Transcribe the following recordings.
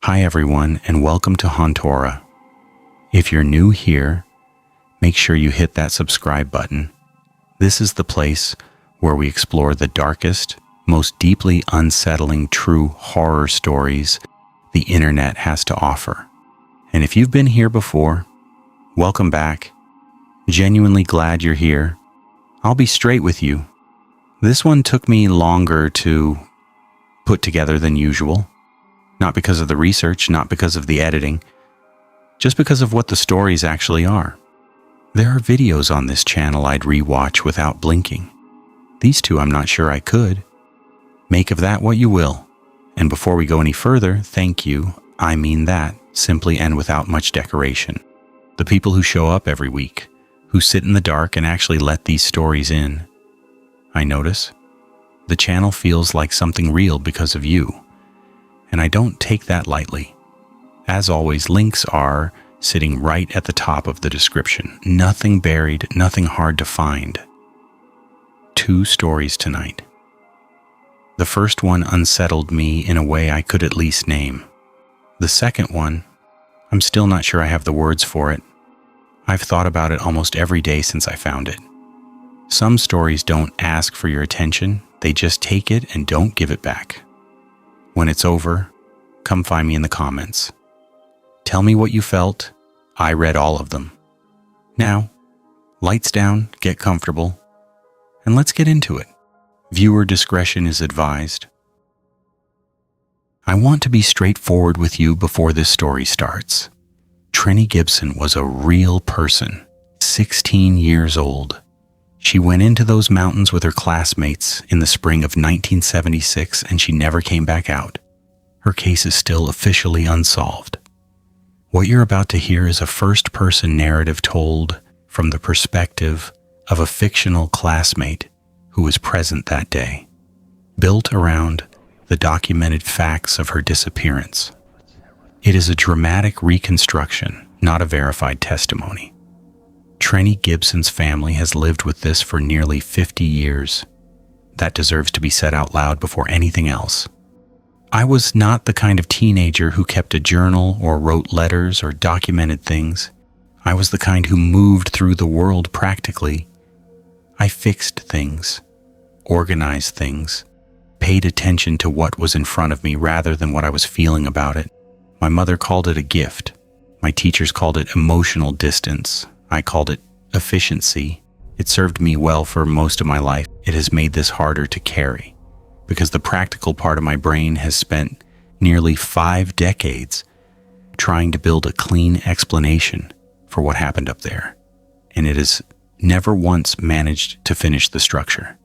Hi everyone, and welcome to Hontora. If you're new here, make sure you hit that subscribe button. This is the place where we explore the darkest, most deeply unsettling true horror stories the internet has to offer. And if you've been here before, welcome back. Genuinely glad you're here. I'll be straight with you. This one took me longer to put together than usual. Not because of the research, not because of the editing, just because of what the stories actually are. There are videos on this channel I'd rewatch without blinking. These two I'm not sure I could. Make of that what you will. And before we go any further, thank you, I mean that, simply and without much decoration. The people who show up every week, who sit in the dark and actually let these stories in. I notice the channel feels like something real because of you. And I don't take that lightly. As always, links are sitting right at the top of the description. Nothing buried, nothing hard to find. 2 stories tonight. The first one unsettled me in a way I could at least name. The second one, I'm still not sure I have the words for it. I've thought about it almost every day since I found it. Some stories don't ask for your attention, they just take it and don't give it back. When it's over, come find me in the comments. Tell me what you felt. I read all of them. Now, lights down, get comfortable, and let's get into it. Viewer discretion is advised. I want to be straightforward with you before this story starts. Trenny Gibson was a real person, 16 years old. She went into those mountains with her classmates in the spring of 1976 and she never came back out. Her case is still officially unsolved. What you're about to hear is a first-person narrative told from the perspective of a fictional classmate who was present that day, built around the documented facts of her disappearance. It is a dramatic reconstruction, not a verified testimony. Trenny Gibson's family has lived with this for nearly 50 years. That deserves to be said out loud before anything else. I was not the kind of teenager who kept a journal or wrote letters or documented things. I was the kind who moved through the world practically. I fixed things, organized things, paid attention to what was in front of me rather than what I was feeling about it. My mother called it a gift. My teachers called it emotional distance. I called it efficiency. It served me well for most of my life. It has made this harder to carry because the practical part of my brain has spent nearly 5 decades trying to build a clean explanation for what happened up there. And it has never once managed to finish the structure.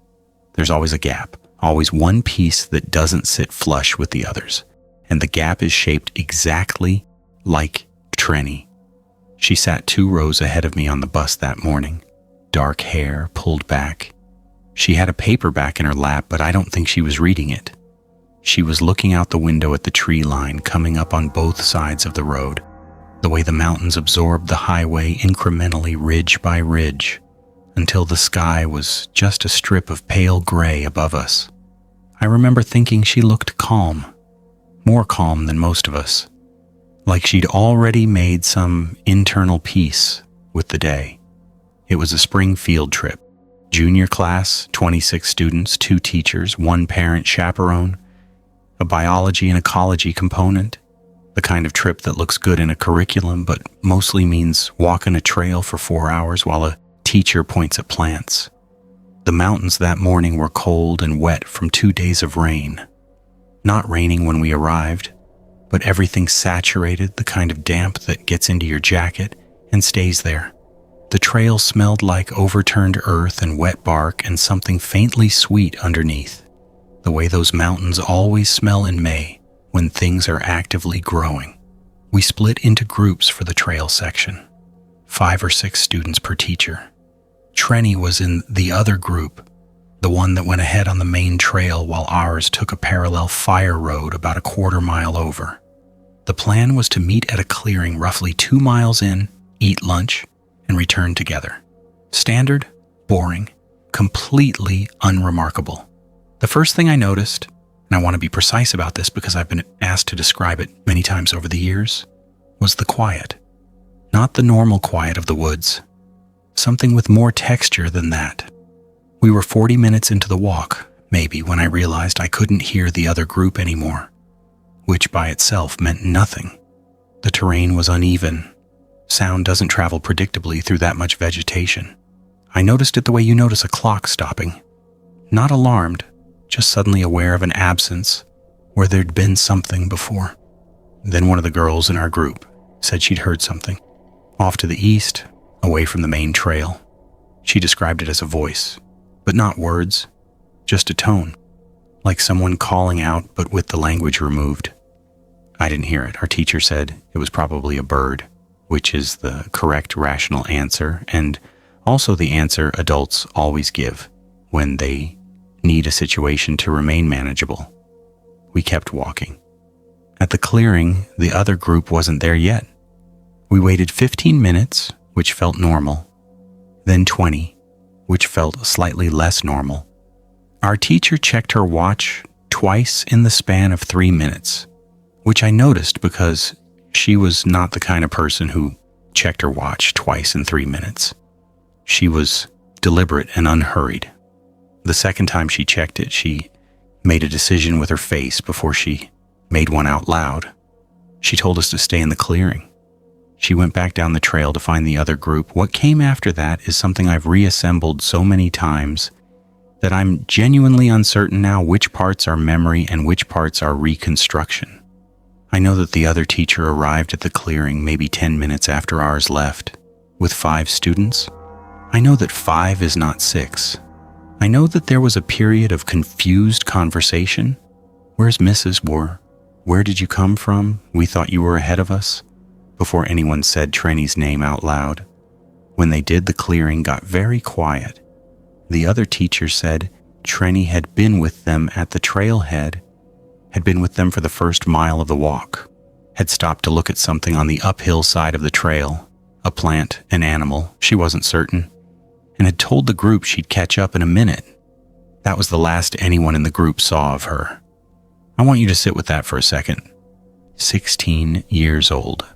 There's always a gap, always one piece that doesn't sit flush with the others. And the gap is shaped exactly like Trenny. She sat 2 rows ahead of me on the bus that morning, dark hair pulled back. She had a paperback in her lap, but I don't think she was reading it. She was looking out the window at the tree line coming up on both sides of the road, the way the mountains absorbed the highway incrementally ridge by ridge, until the sky was just a strip of pale gray above us. I remember thinking she looked calm, more calm than most of us. Like she'd already made some internal peace with the day. It was a spring field trip. Junior class, 26 students, 2 teachers, 1 parent chaperone, a biology and ecology component, the kind of trip that looks good in a curriculum but mostly means walking a trail for 4 hours while a teacher points at plants. The mountains that morning were cold and wet from 2 days of rain. Not raining when we arrived, but everything saturated, the kind of damp that gets into your jacket and stays there. The trail smelled like overturned earth and wet bark and something faintly sweet underneath, the way those mountains always smell in May when things are actively growing. We split into groups for the trail section, 5 or 6 students per teacher. Trenny was in the other group, the one that went ahead on the main trail while ours took a parallel fire road about a 1/4 mile over. The plan was to meet at a clearing roughly 2 miles in, eat lunch, and return together. Standard, boring, completely unremarkable. The first thing I noticed, and I want to be precise about this because I've been asked to describe it many times over the years, was the quiet. Not the normal quiet of the woods. Something with more texture than that. We were 40 minutes into the walk, maybe, when I realized I couldn't hear the other group anymore, which by itself meant nothing. The terrain was uneven. Sound doesn't travel predictably through that much vegetation. I noticed it the way you notice a clock stopping. Not alarmed, just suddenly aware of an absence where there'd been something before. Then one of the girls in our group said she'd heard something. Off to the east, away from the main trail. She described it as a voice, but not words, just a tone, like someone calling out but with the language removed. I didn't hear it. Our teacher said it was probably a bird, which is the correct rational answer, and also the answer adults always give when they need a situation to remain manageable. We kept walking. At the clearing, the other group wasn't there yet. We waited 15 minutes, which felt normal, then 20, which felt slightly less normal. Our teacher checked her watch twice in the span of 3 minutes, which I noticed because she was not the kind of person who checked her watch twice in 3 minutes. She was deliberate and unhurried. The second time she checked it, she made a decision with her face before she made one out loud. She told us to stay in the clearing. She went back down the trail to find the other group. What came after that is something I've reassembled so many times that I'm genuinely uncertain now which parts are memory and which parts are reconstruction. I know that the other teacher arrived at the clearing maybe 10 minutes after ours left, with 5 students. I know that 5 is not 6. I know that there was a period of confused conversation. Where's Mrs. War? Where did you come from? We thought you were ahead of us. Before anyone said Trenny's name out loud. When they did, the clearing got very quiet. The other teacher said Trenny had been with them at the trailhead, had been with them for the first mile of the walk, had stopped to look at something on the uphill side of the trail, a plant, an animal, she wasn't certain, and had told the group she'd catch up in a minute. That was the last anyone in the group saw of her. I want you to sit with that for a second. 16 years old.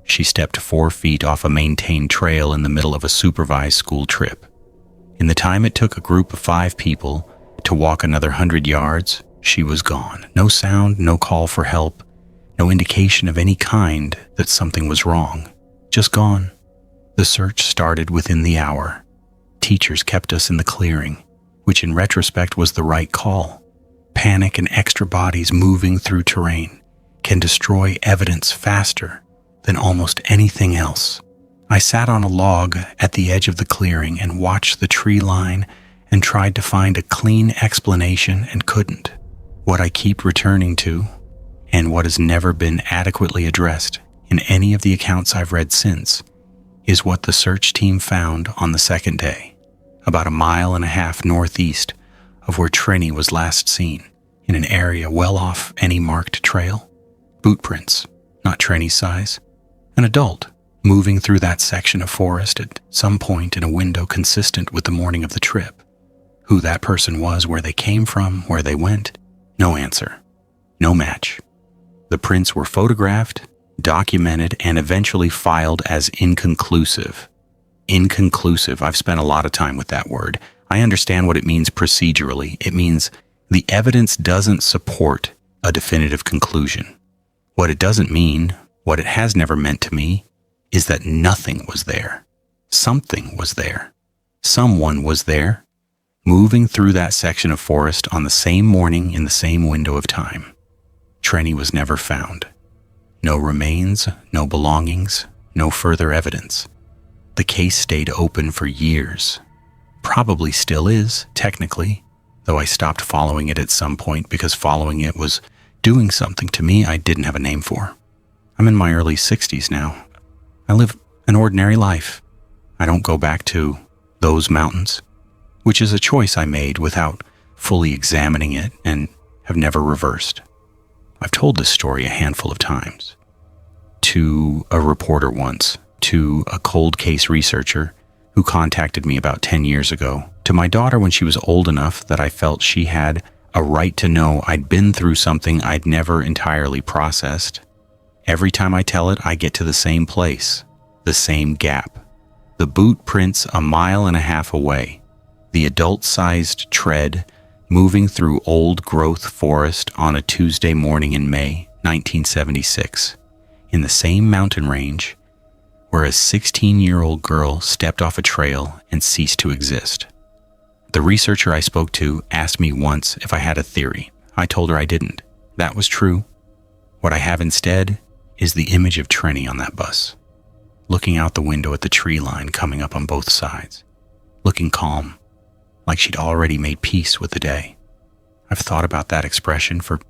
She stepped 4 feet off a maintained trail in the middle of a supervised school trip. In the time it took a group of 5 people to walk another 100 yards, she was gone. No sound, no call for help, no indication of any kind that something was wrong. Just gone. The search started within the hour. Teachers kept us in the clearing, which in retrospect was the right call. Panic and extra bodies moving through terrain can destroy evidence faster than almost anything else. I sat on a log at the edge of the clearing and watched the tree line and tried to find a clean explanation and couldn't. What I keep returning to, and what has never been adequately addressed in any of the accounts I've read since, is what the search team found on the second day, about 1.5 miles northeast of where Trenny was last seen, in an area well off any marked trail. Boot prints, not Trenny's size. An adult moving through that section of forest at some point in a window consistent with the morning of the trip. Who that person was, where they came from, where they went, no answer, no match. The prints were photographed, documented, and eventually filed as inconclusive. Inconclusive. I've spent a lot of time with that word. I understand what it means procedurally. It means the evidence doesn't support a definitive conclusion. What it doesn't mean, what it has never meant to me, is that nothing was there. Something was there. Someone was there, moving through that section of forest on the same morning in the same window of time. Trenny was never found. No remains, no belongings, no further evidence. The case stayed open for years. Probably still is, technically, though I stopped following it at some point because following it was doing something to me I didn't have a name for. I'm in my early 60s now. I live an ordinary life. I don't go back to those mountains, which is a choice I made without fully examining it and have never reversed. I've told this story a handful of times. To a reporter once, to a cold case researcher who contacted me about 10 years ago, to my daughter when she was old enough that I felt she had a right to know I'd been through something I'd never entirely processed. Every time I tell it, I get to the same place, the same gap. The boot prints 1.5 miles away, the adult-sized tread moving through old-growth forest on a Tuesday morning in May 1976, in the same mountain range where a 16-year-old girl stepped off a trail and ceased to exist. The researcher I spoke to asked me once if I had a theory. I told her I didn't. That was true. What I have instead is the image of Trenny on that bus, looking out the window at the tree line coming up on both sides, looking calm, like she'd already made peace with the day. I've thought about that expression for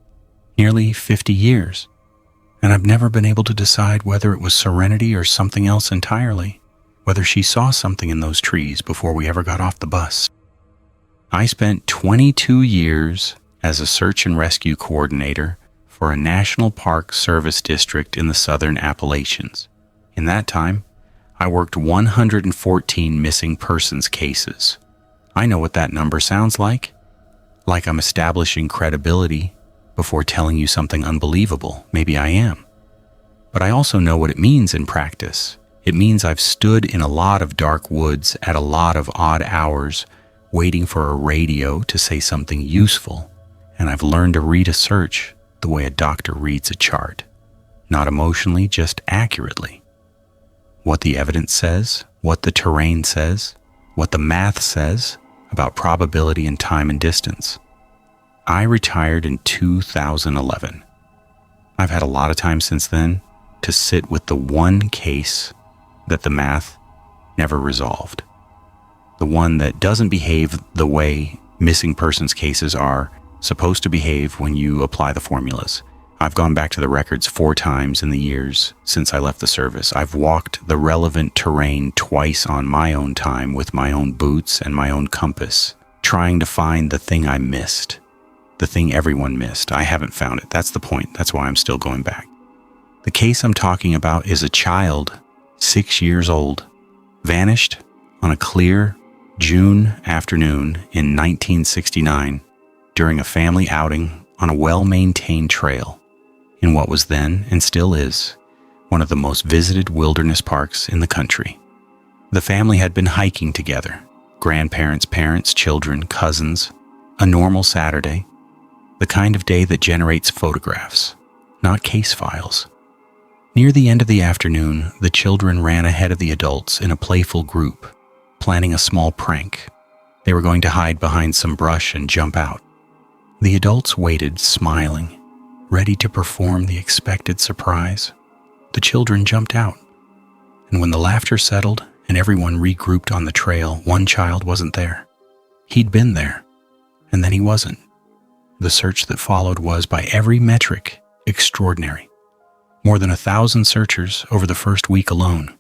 nearly 50 years, and I've never been able to decide whether it was serenity or something else entirely, whether she saw something in those trees before we ever got off the bus. I spent 22 years as a search and rescue coordinator for a National Park Service district in the Southern Appalachians. In that time, I worked 114 missing persons cases. I know what that number sounds like I'm establishing credibility before telling you something unbelievable. Maybe I am. But I also know what it means in practice. It means I've stood in a lot of dark woods at a lot of odd hours, waiting for a radio to say something useful, and I've learned to read a search the way a doctor reads a chart. Not emotionally, just accurately. What the evidence says, what the terrain says, what the math says about probability and time and distance. I retired in 2011. I've had a lot of time since then to sit with the one case that the math never resolved. The one that doesn't behave the way missing persons cases are supposed to behave when you apply the formulas. I've gone back to the records 4 times in the years since I left the service. I've walked the relevant terrain twice on my own time with my own boots and my own compass, trying to find the thing I missed, the thing everyone missed. I haven't found it. That's the point. That's why I'm still going back. The case I'm talking about is a child, 6 years old, vanished on a clear June afternoon in 1969 during a family outing on a well-maintained trail in what was then, and still is, one of the most visited wilderness parks in the country. The family had been hiking together, grandparents, parents, children, cousins, a normal Saturday, the kind of day that generates photographs, not case files. Near the end of the afternoon, the children ran ahead of the adults in a playful group, planning a small prank. They were going to hide behind some brush and jump out. The adults waited, smiling, ready to perform the expected surprise. The children jumped out, and when the laughter settled and everyone regrouped on the trail, one child wasn't there. He'd been there, and then he wasn't. The search that followed was, by every metric, extraordinary. More than 1,000 searchers over the first week alone.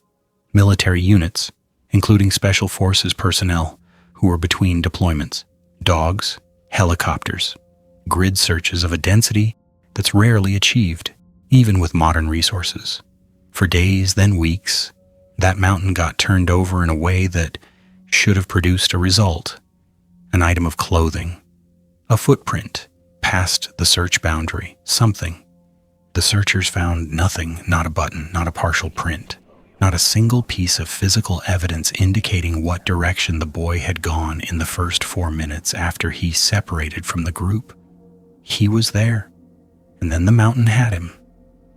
Military units, including Special Forces personnel who were between deployments, dogs, helicopters, grid searches of a density that's rarely achieved, even with modern resources. For days, then weeks, that mountain got turned over in a way that should have produced a result. An item of clothing, a footprint past the search boundary, something. The searchers found nothing, not a button, not a partial print, not a single piece of physical evidence indicating what direction the boy had gone in the first 4 minutes after he separated from the group. He was there, and then the mountain had him.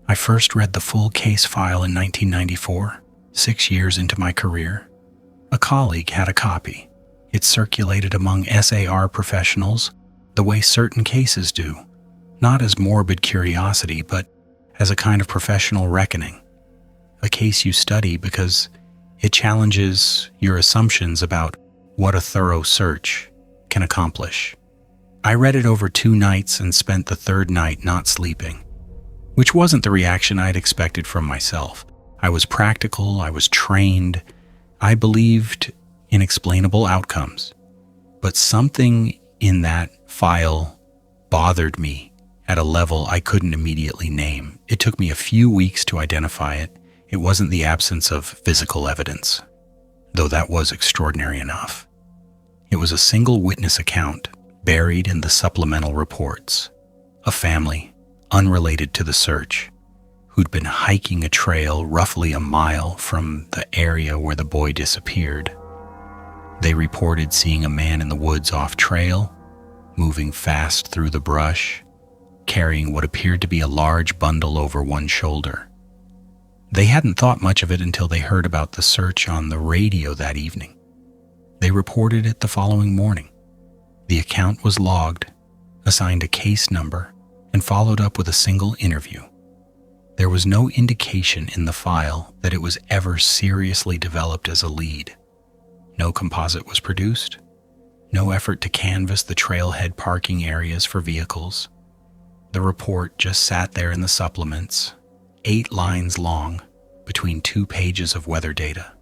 I first read the full case file in 1994, 6 years into my career. A colleague had a copy. It circulated among SAR professionals the way certain cases do, not as morbid curiosity, but as a kind of professional reckoning. A case you study because it challenges your assumptions about what a thorough search can accomplish. I read it over 2 nights and spent the 3rd night not sleeping, which wasn't the reaction I'd expected from myself. I was practical, I was trained, I believed in explainable outcomes. But something in that file bothered me at a level I couldn't immediately name. It took me a few weeks to identify it. It wasn't the absence of physical evidence, though that was extraordinary enough. It was a single witness account, Buried in the supplemental reports, a family, unrelated to the search, who'd been hiking a trail roughly a mile from the area where the boy disappeared. They reported seeing a man in the woods off trail, moving fast through the brush, carrying what appeared to be a large bundle over one shoulder. They hadn't thought much of it until they heard about the search on the radio that evening. They reported it the following morning. The account was logged, assigned a case number, and followed up with a single interview. There was no indication in the file that it was ever seriously developed as a lead. No composite was produced, no effort to canvass the trailhead parking areas for vehicles. The report just sat there in the supplements, 8 lines long, between 2 pages of weather data.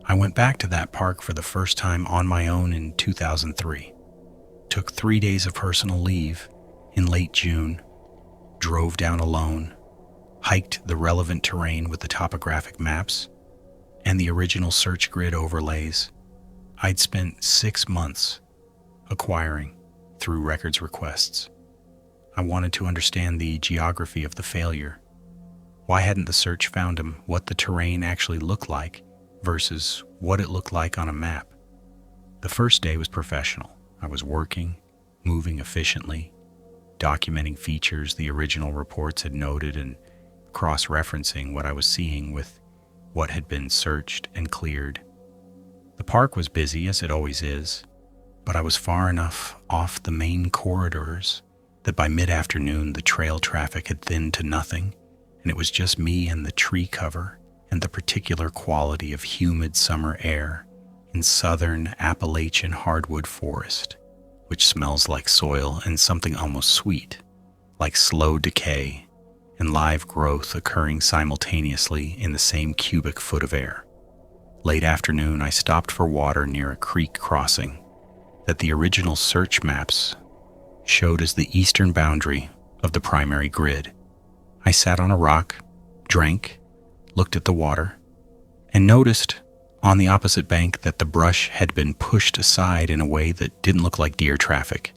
I went back to that park for the first time on my own in 2003. Took 3 days of personal leave in late June, drove down alone, hiked the relevant terrain with the topographic maps and the original search grid overlays I'd spent 6 months acquiring through records requests. I wanted to understand the geography of the failure. Why hadn't the search found him what the terrain actually looked like versus what it looked like on a map? The first day was professional. I was working, moving efficiently, documenting features the original reports had noted and cross-referencing what I was seeing with what had been searched and cleared. The park was busy, as it always is, but I was far enough off the main corridors that by mid-afternoon the trail traffic had thinned to nothing, and it was just me and the tree cover and the particular quality of humid summer air in southern Appalachian hardwood forest, which smells like soil and something almost sweet, like slow decay and live growth occurring simultaneously in the same cubic foot of air. Late afternoon, I stopped for water near a creek crossing that the original search maps showed as the eastern boundary of the primary grid. I sat on a rock, drank, looked at the water, and noticed on the opposite bank that the brush had been pushed aside in a way that didn't look like deer traffic.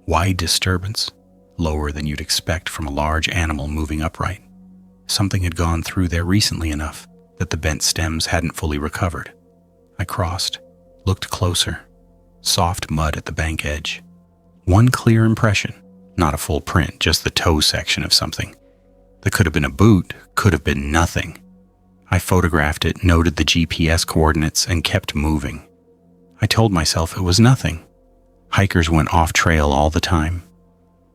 Wide disturbance, lower than you'd expect from a large animal moving upright. Something had gone through there recently enough that the bent stems hadn't fully recovered. I crossed, looked closer, soft mud at the bank edge. One clear impression, not a full print, just the toe section of something. That could have been a boot, could have been nothing. I photographed it, noted the GPS coordinates, and kept moving. I told myself it was nothing. Hikers went off trail all the time.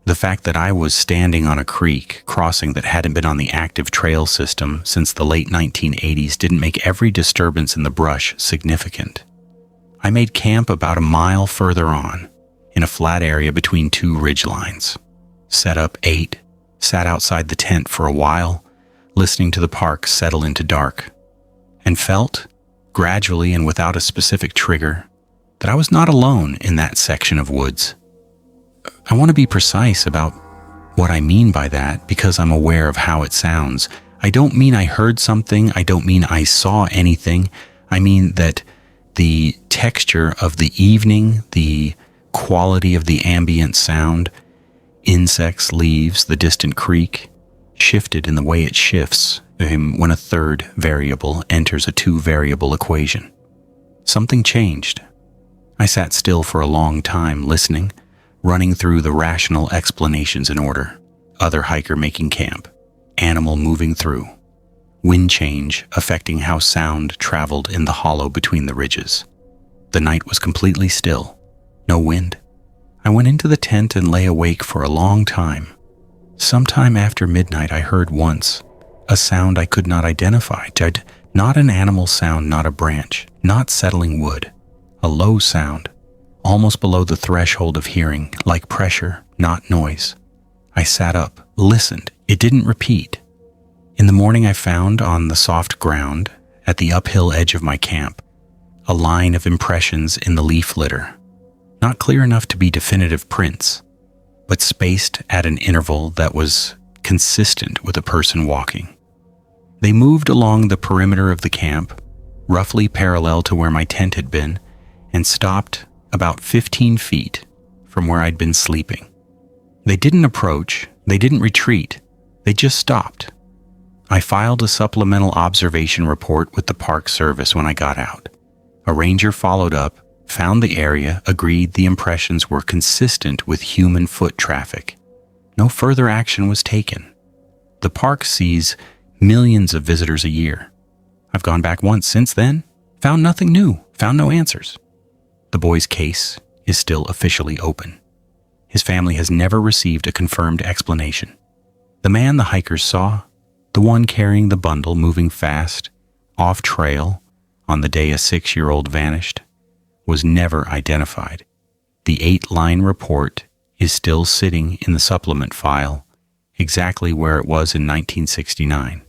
The fact that I was standing on a creek crossing that hadn't been on the active trail system since the late 1980s didn't make every disturbance in the brush significant. I made camp about a mile further on, in a flat area between 2 ridgelines. Set up 8, sat outside the tent for a while, listening to the park settle into dark, and felt, gradually and without a specific trigger, that I was not alone in that section of woods. I want to be precise about what I mean by that because I'm aware of how it sounds. I don't mean I heard something. I don't mean I saw anything. I mean that the texture of the evening, the quality of the ambient sound, insects, leaves, the distant creek, shifted in the way it shifts when a third variable enters a 2-variable equation. Something changed. I sat still for a long time listening, running through the rational explanations in order. Other hiker making camp, animal moving through, wind change affecting how sound traveled in the hollow between the ridges. The night was completely still, no wind. I went into the tent and lay awake for a long time. Sometime after midnight I heard once a sound I could not identify. Not an animal sound, not a branch, not settling wood. A low sound, almost below the threshold of hearing, like pressure, not noise. I sat up, listened. It didn't repeat. In the morning I found on the soft ground, at the uphill edge of my camp, a line of impressions in the leaf litter. Not clear enough to be definitive prints, but spaced at an interval that was consistent with a person walking. They moved along the perimeter of the camp, roughly parallel to where my tent had been, and stopped about 15 feet from where I'd been sleeping. They didn't approach, they didn't retreat, they just stopped. I filed a supplemental observation report with the Park Service when I got out. A ranger followed up, found the area, agreed the impressions were consistent with human foot traffic. No further action was taken. The park sees millions of visitors a year. I've gone back once since then, found nothing new, found no answers. The boy's case is still officially open. His family has never received a confirmed explanation. The man the hikers saw, the one carrying the bundle moving fast, off trail, on the day a 6-year-old vanished, was never identified. The 8-line report is still sitting in the supplement file, exactly where it was in 1969.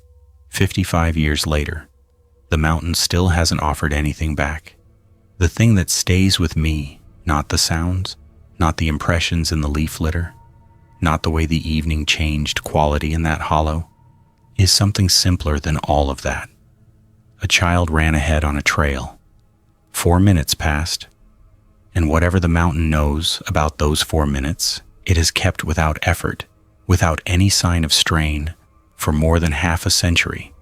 55 years later, the mountain still hasn't offered anything back. The thing that stays with me, not the sounds, not the impressions in the leaf litter, not the way the evening changed quality in that hollow, is something simpler than all of that. A child ran ahead on a trail. 4 minutes passed, and whatever the mountain knows about those 4 minutes, it has kept without effort, without any sign of strain, for more than half a century.